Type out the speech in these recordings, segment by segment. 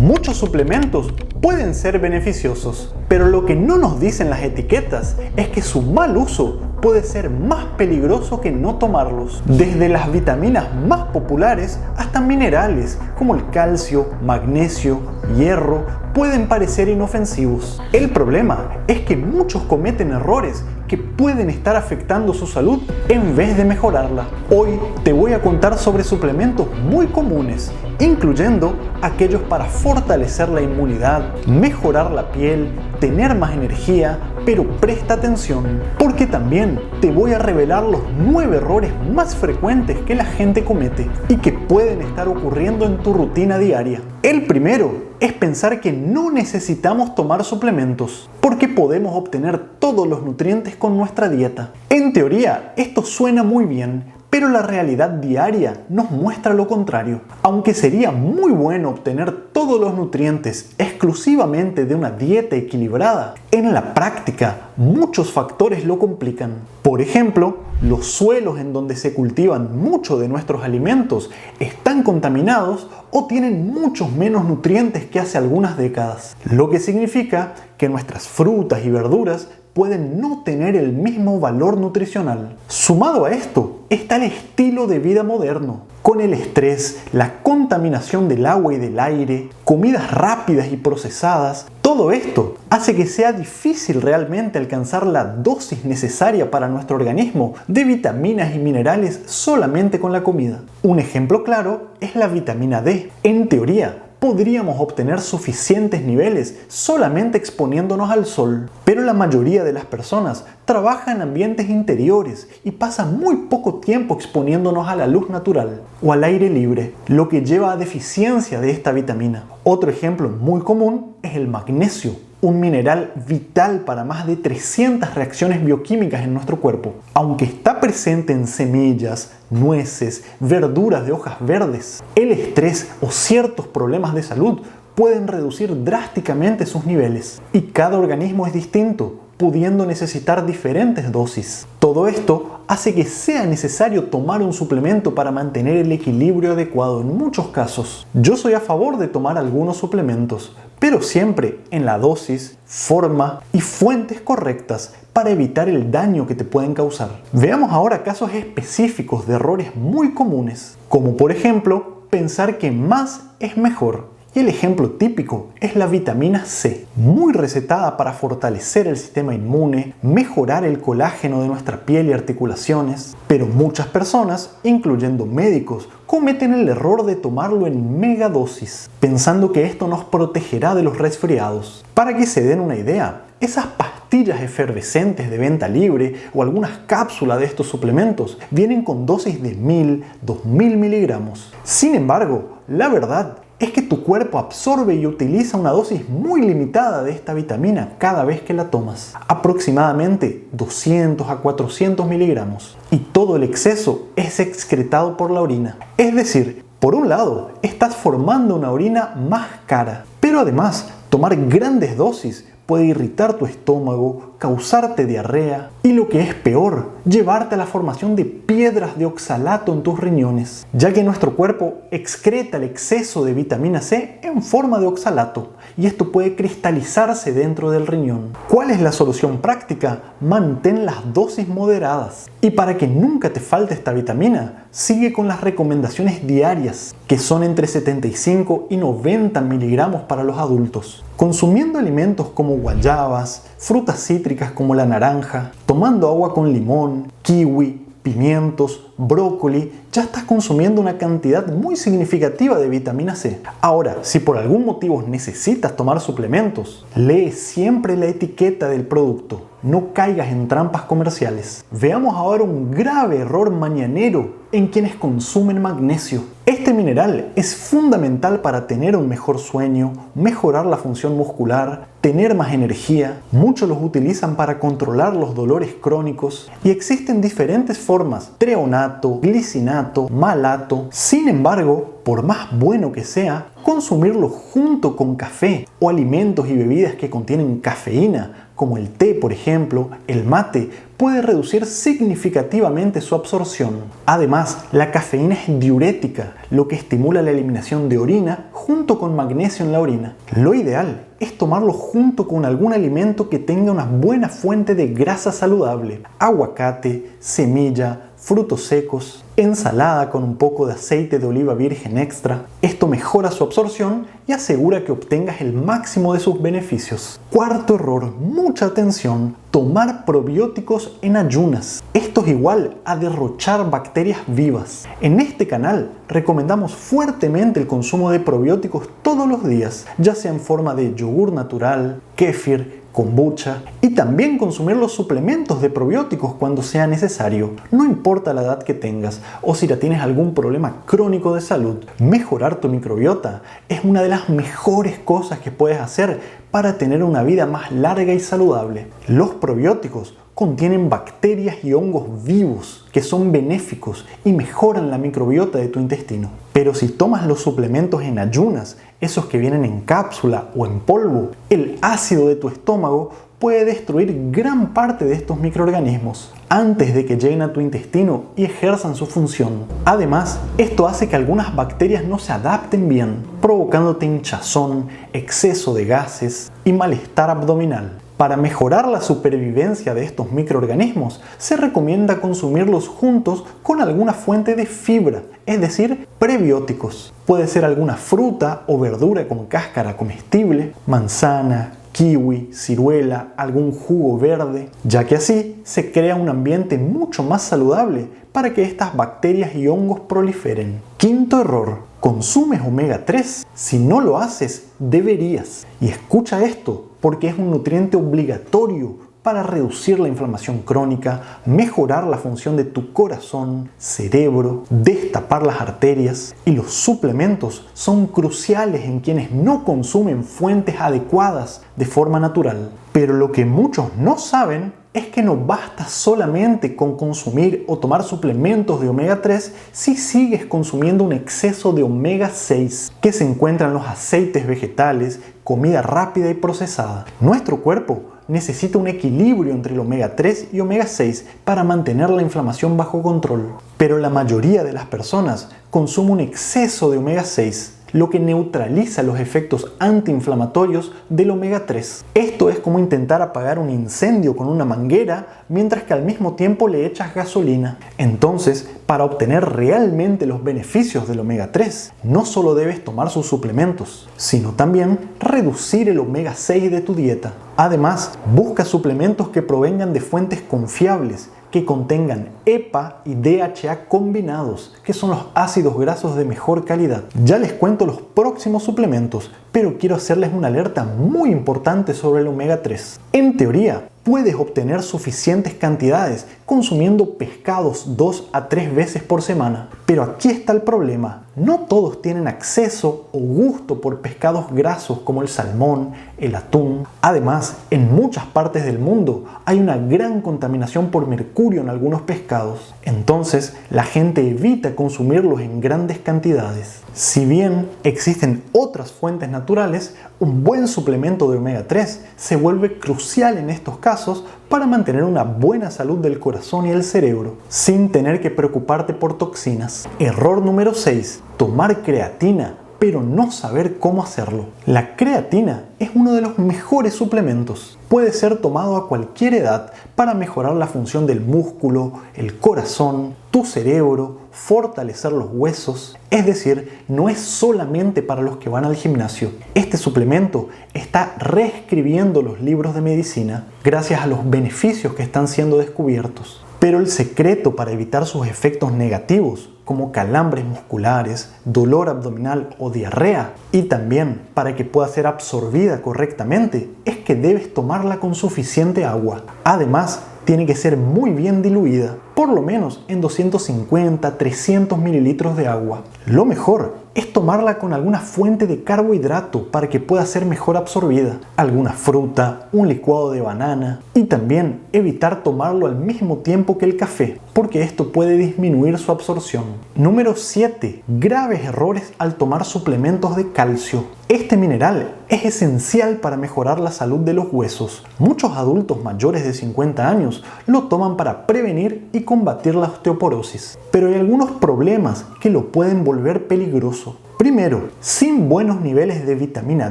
Muchos suplementos pueden ser beneficiosos, pero lo que no nos dicen las etiquetas es que su mal uso puede ser más peligroso que no tomarlos. Desde las vitaminas más populares hasta minerales como el calcio, magnesio, hierro pueden parecer inofensivos. El problema es que muchos cometen errores que pueden estar afectando su salud en vez de mejorarla. Hoy te voy a contar sobre suplementos muy comunes, incluyendo aquellos para fortalecer la inmunidad, mejorar la piel, tener más energía, pero presta atención, porque también te voy a revelar los 9 errores más frecuentes que la gente comete y que pueden estar ocurriendo en tu rutina diaria. El primero es pensar que no necesitamos tomar suplementos, porque podemos obtener todos los nutrientes con nuestra dieta. En teoría, esto suena muy bien, pero la realidad diaria nos muestra lo contrario. Aunque sería muy bueno obtener todos los nutrientes exclusivamente de una dieta equilibrada, en la práctica muchos factores lo complican. Por ejemplo, los suelos en donde se cultivan muchos de nuestros alimentos están contaminados o tienen muchos menos nutrientes que hace algunas décadas, lo que significa que nuestras frutas y verduras pueden no tener el mismo valor nutricional. Sumado a esto está el estilo de vida moderno, con el estrés, la contaminación del agua y del aire, comidas rápidas y procesadas. Todo esto hace que sea difícil realmente alcanzar la dosis necesaria para nuestro organismo de vitaminas y minerales solamente con la comida. Un ejemplo claro es la vitamina D. En teoría, podríamos obtener suficientes niveles solamente exponiéndonos al sol, pero la mayoría de las personas trabaja en ambientes interiores y pasa muy poco tiempo exponiéndonos a la luz natural o al aire libre, lo que lleva a deficiencia de esta vitamina. Otro ejemplo muy común es el magnesio, un mineral vital para más de 300 reacciones bioquímicas en nuestro cuerpo. Aunque está presente en semillas, nueces, verduras de hojas verdes, el estrés o ciertos problemas de salud pueden reducir drásticamente sus niveles. Y cada organismo es distinto, pudiendo necesitar diferentes dosis. Todo esto hace que sea necesario tomar un suplemento para mantener el equilibrio adecuado en muchos casos. Yo soy a favor de tomar algunos suplementos, pero siempre en la dosis, forma y fuentes correctas para evitar el daño que te pueden causar. Veamos ahora casos específicos de errores muy comunes, como por ejemplo pensar que más es mejor. Y el ejemplo típico es la vitamina C, muy recetada para fortalecer el sistema inmune, mejorar el colágeno de nuestra piel y articulaciones, pero muchas personas, incluyendo médicos, cometen el error de tomarlo en megadosis, pensando que esto nos protegerá de los resfriados. Para que se den una idea, esas pastillas efervescentes de venta libre o algunas cápsulas de estos suplementos vienen con dosis de 1000, 2000 miligramos. Sin embargo, la verdad es que tu cuerpo absorbe y utiliza una dosis muy limitada de esta vitamina cada vez que la tomas, aproximadamente 200 a 400 miligramos, y todo el exceso es excretado por la orina. Es decir, por un lado, estás formando una orina más cara, pero además, tomar grandes dosis puede irritar tu estómago, causarte diarrea y, lo que es peor, llevarte a la formación de piedras de oxalato en tus riñones, ya que nuestro cuerpo excreta el exceso de vitamina C en forma de oxalato y esto puede cristalizarse dentro del riñón. ¿Cuál es la solución práctica? Mantén las dosis moderadas. Y para que nunca te falte esta vitamina, sigue con las recomendaciones diarias, que son entre 75 y 90 miligramos para los adultos. Consumiendo alimentos como guayabas, frutas cítricas como la naranja, tomando agua con limón, kiwi, pimientos, brócoli, ya estás consumiendo una cantidad muy significativa de vitamina C. Ahora, si por algún motivo necesitas tomar suplementos, lee siempre la etiqueta del producto. No caigas en trampas comerciales. Veamos ahora un grave error mañanero en quienes consumen magnesio. Este mineral es fundamental para tener un mejor sueño, mejorar la función muscular, tener más energía. Muchos los utilizan para controlar los dolores crónicos y existen diferentes formas: treonato, glicinato, malato. Sin embargo, por más bueno que sea, Consumirlo junto con café o alimentos y bebidas que contienen cafeína, como el té por ejemplo, el mate, puede reducir significativamente su absorción. Además, la cafeína es diurética, lo que estimula la eliminación de orina junto con magnesio en la orina. Lo ideal es tomarlo junto con algún alimento que tenga una buena fuente de grasa saludable: aguacate, semilla, frutos secos, ensalada con un poco de aceite de oliva virgen extra. Esto mejora su absorción y asegura que obtengas el máximo de sus beneficios. Cuarto error, mucha atención: tomar probióticos en ayunas. Esto es igual a derrochar bacterias vivas. En este canal recomendamos fuertemente el consumo de probióticos todos los días, ya sea en forma de yogur natural, kéfir, kombucha, y también consumir los suplementos de probióticos cuando sea necesario. No importa la edad que tengas o si ya tienes algún problema crónico de salud, mejorar tu microbiota es una de las mejores cosas que puedes hacer para tener una vida más larga y saludable. Los probióticos contienen bacterias y hongos vivos que son benéficos y mejoran la microbiota de tu intestino. Pero si tomas los suplementos en ayunas, esos que vienen en cápsula o en polvo, el ácido de tu estómago puede destruir gran parte de estos microorganismos antes de que lleguen a tu intestino y ejerzan su función. Además, esto hace que algunas bacterias no se adapten bien, provocándote hinchazón, exceso de gases y malestar abdominal. Para mejorar la supervivencia de estos microorganismos, se recomienda consumirlos juntos con alguna fuente de fibra, es decir, prebióticos. Puede ser alguna fruta o verdura con cáscara comestible, manzana, kiwi, ciruela, algún jugo verde, ya que así se crea un ambiente mucho más saludable para que estas bacterias y hongos proliferen. Quinto error: ¿consumes omega 3? Si no lo haces, deberías. Y escucha esto, porque es un nutriente obligatorio para reducir la inflamación crónica, mejorar la función de tu corazón, cerebro, destapar las arterias, y los suplementos son cruciales en quienes no consumen fuentes adecuadas de forma natural. Pero lo que muchos no saben es que no basta solamente con consumir o tomar suplementos de omega 3 si sigues consumiendo un exceso de omega 6 que se encuentra en los aceites vegetales, comida rápida y procesada. Nuestro cuerpo necesita un equilibrio entre el omega 3 y omega 6 para mantener la inflamación bajo control. Pero la mayoría de las personas consume un exceso de omega 6, lo que neutraliza los efectos antiinflamatorios del omega 3. Esto es como intentar apagar un incendio con una manguera mientras que al mismo tiempo le echas gasolina. Entonces, para obtener realmente los beneficios del omega 3, no solo debes tomar sus suplementos, sino también reducir el omega 6 de tu dieta. Además, busca suplementos que provengan de fuentes confiables, que contengan EPA y DHA combinados, que son los ácidos grasos de mejor calidad. Ya les cuento los próximos suplementos, pero quiero hacerles una alerta muy importante sobre el omega 3. En teoría, puedes obtener suficientes cantidades consumiendo pescados 2 a 3 veces por semana. Pero aquí está el problema: no todos tienen acceso o gusto por pescados grasos como el salmón, el atún. Además, en muchas partes del mundo hay una gran contaminación por mercurio en algunos pescados. Entonces, la gente evita consumirlos en grandes cantidades. Si bien existen otras fuentes naturales, un buen suplemento de omega 3 se vuelve crucial en estos casos para mantener una buena salud del corazón y el cerebro, sin tener que preocuparte por toxinas. Error número 6. Tomar creatina, pero no saber cómo hacerlo. La creatina es uno de los mejores suplementos. Puede ser tomado a cualquier edad para mejorar la función del músculo, el corazón, tu cerebro, fortalecer los huesos. Es decir, no es solamente para los que van al gimnasio. Este suplemento está reescribiendo los libros de medicina gracias a los beneficios que están siendo descubiertos. Pero el secreto para evitar sus efectos negativos, como calambres musculares, dolor abdominal o diarrea, y también para que pueda ser absorbida correctamente, es que debes tomarla con suficiente agua. Además, tiene que ser muy bien diluida, por lo menos en 250-300 mililitros de agua. Lo mejor es tomarla con alguna fuente de carbohidrato para que pueda ser mejor absorbida, alguna fruta, un licuado de banana, y también evitar tomarlo al mismo tiempo que el café. porque esto puede disminuir su absorción. Número 7. Graves errores al tomar suplementos de calcio. Este mineral es esencial para mejorar la salud de los huesos. Muchos adultos mayores de 50 años lo toman para prevenir y combatir la osteoporosis, pero hay algunos problemas que lo pueden volver peligroso. Primero, sin buenos niveles de vitamina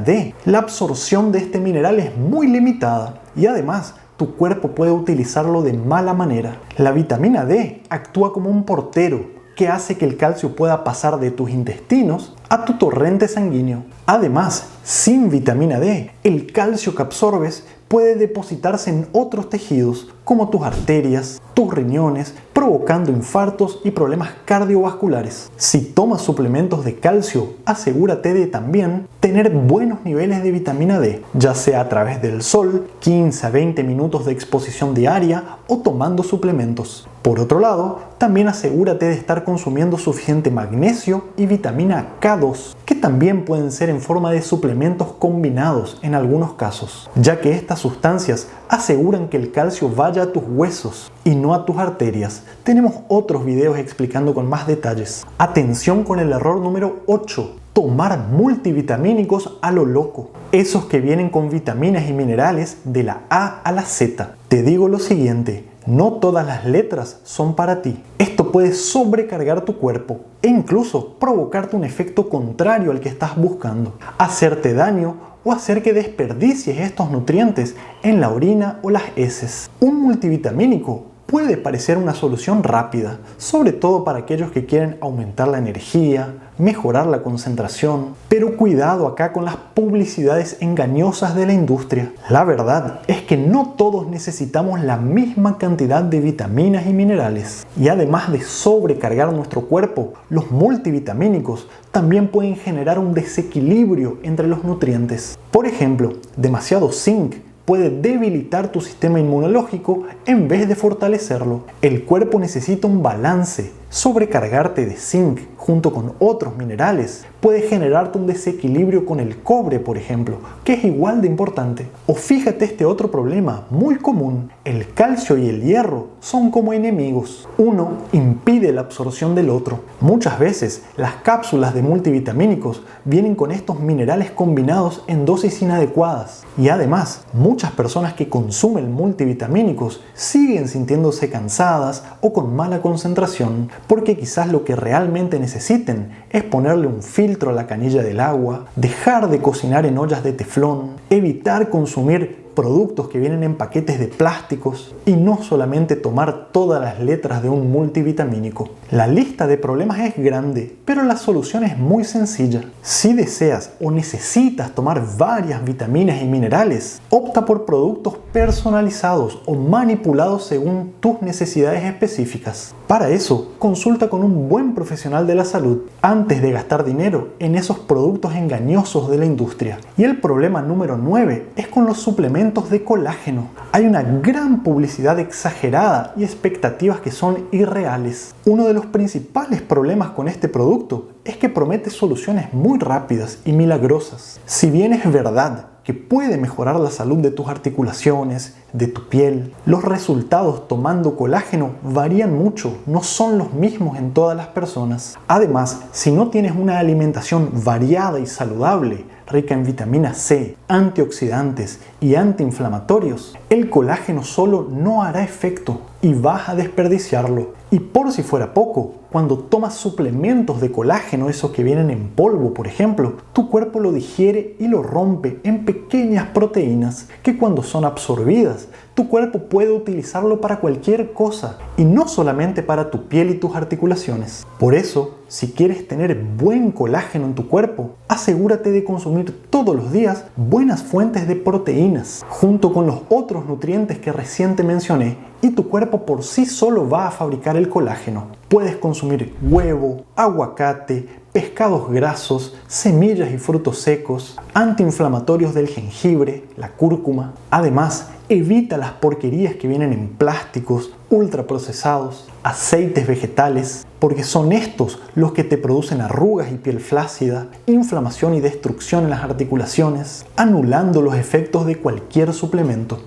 D, la absorción de este mineral es muy limitada y además tu cuerpo puede utilizarlo de mala manera. La vitamina D actúa como un portero que hace que el calcio pueda pasar de tus intestinos a tu torrente sanguíneo. Además, sin vitamina D, el calcio que absorbes puede depositarse en otros tejidos como tus arterias, tus riñones, provocando infartos y problemas cardiovasculares. Si tomas suplementos de calcio, asegúrate de también tener buenos niveles de vitamina D, ya sea a través del sol, 15 a 20 minutos de exposición diaria o tomando suplementos. Por otro lado, también asegúrate de estar consumiendo suficiente magnesio y vitamina K2, que también pueden ser en forma de suplementos combinados en algunos casos, ya que estas sustancias aseguran que el calcio vaya a tus huesos y no a tus arterias. Tenemos otros videos explicando con más detalles. Atención con el error número 8. Tomar multivitamínicos a lo loco. Esos que vienen con vitaminas y minerales de la A a la Z. Te digo lo siguiente. No todas las letras son para ti. Esto puede sobrecargar tu cuerpo e incluso provocarte un efecto contrario al que estás buscando, hacerte daño o hacer que desperdicies estos nutrientes en la orina o las heces. Un multivitamínico puede parecer una solución rápida, sobre todo para aquellos que quieren aumentar la energía, mejorar la concentración, pero cuidado acá con las publicidades engañosas de la industria. La verdad es que no todos necesitamos la misma cantidad de vitaminas y minerales, y además de sobrecargar nuestro cuerpo, los multivitamínicos también pueden generar un desequilibrio entre los nutrientes. Por ejemplo, demasiado zinc puede debilitar tu sistema inmunológico en vez de fortalecerlo. El cuerpo necesita un balance. Sobrecargarte de zinc junto con otros minerales puede generarte un desequilibrio con el cobre, por ejemplo, que es igual de importante. O fíjate este otro problema muy común. El calcio y el hierro son como enemigos. Uno impide la absorción del otro. Muchas veces las cápsulas de multivitamínicos vienen con estos minerales combinados en dosis inadecuadas. Y además, muchas personas que consumen multivitamínicos siguen sintiéndose cansadas o con mala concentración, porque quizás lo que realmente necesiten es ponerle un filtro a la canilla del agua, dejar de cocinar en ollas de teflón, evitar consumir productos que vienen en paquetes de plásticos y no solamente tomar todas las letras de un multivitamínico. La lista de problemas es grande, pero la solución es muy sencilla. Si deseas o necesitas tomar varias vitaminas y minerales, opta por productos personalizados o manipulados según tus necesidades específicas. Para eso, consulta con un buen profesional de la salud antes de gastar dinero en esos productos engañosos de la industria. Y el problema número 9 es con los suplementos de colágeno. Hay una gran publicidad exagerada y expectativas que son irreales. Uno de los principales problemas con este producto es que promete soluciones muy rápidas y milagrosas. Si bien es verdad que puede mejorar la salud de tus articulaciones, de tu piel, los resultados tomando colágeno varían mucho, no son los mismos en todas las personas. Además, si no tienes una alimentación variada y saludable, rica en vitamina C, antioxidantes y antiinflamatorios, el colágeno solo no hará efecto y vas a desperdiciarlo. Y por si fuera poco, cuando tomas suplementos de colágeno, esos que vienen en polvo, por ejemplo, tu cuerpo lo digiere y lo rompe en pequeñas proteínas que cuando son absorbidas, tu cuerpo puede utilizarlo para cualquier cosa y no solamente para tu piel y tus articulaciones. Por eso, si quieres tener buen colágeno en tu cuerpo, asegúrate de consumir todos los días buenas fuentes de proteínas, junto con los otros nutrientes que recién te mencioné, y tu cuerpo por sí solo va a fabricar el colágeno. Puedes consumir huevo, aguacate, pescados grasos, semillas y frutos secos, antiinflamatorios del jengibre, la cúrcuma. Además, evita las porquerías que vienen en plásticos, ultraprocesados, aceites vegetales, porque son estos los que te producen arrugas y piel flácida, inflamación y destrucción en las articulaciones, anulando los efectos de cualquier suplemento.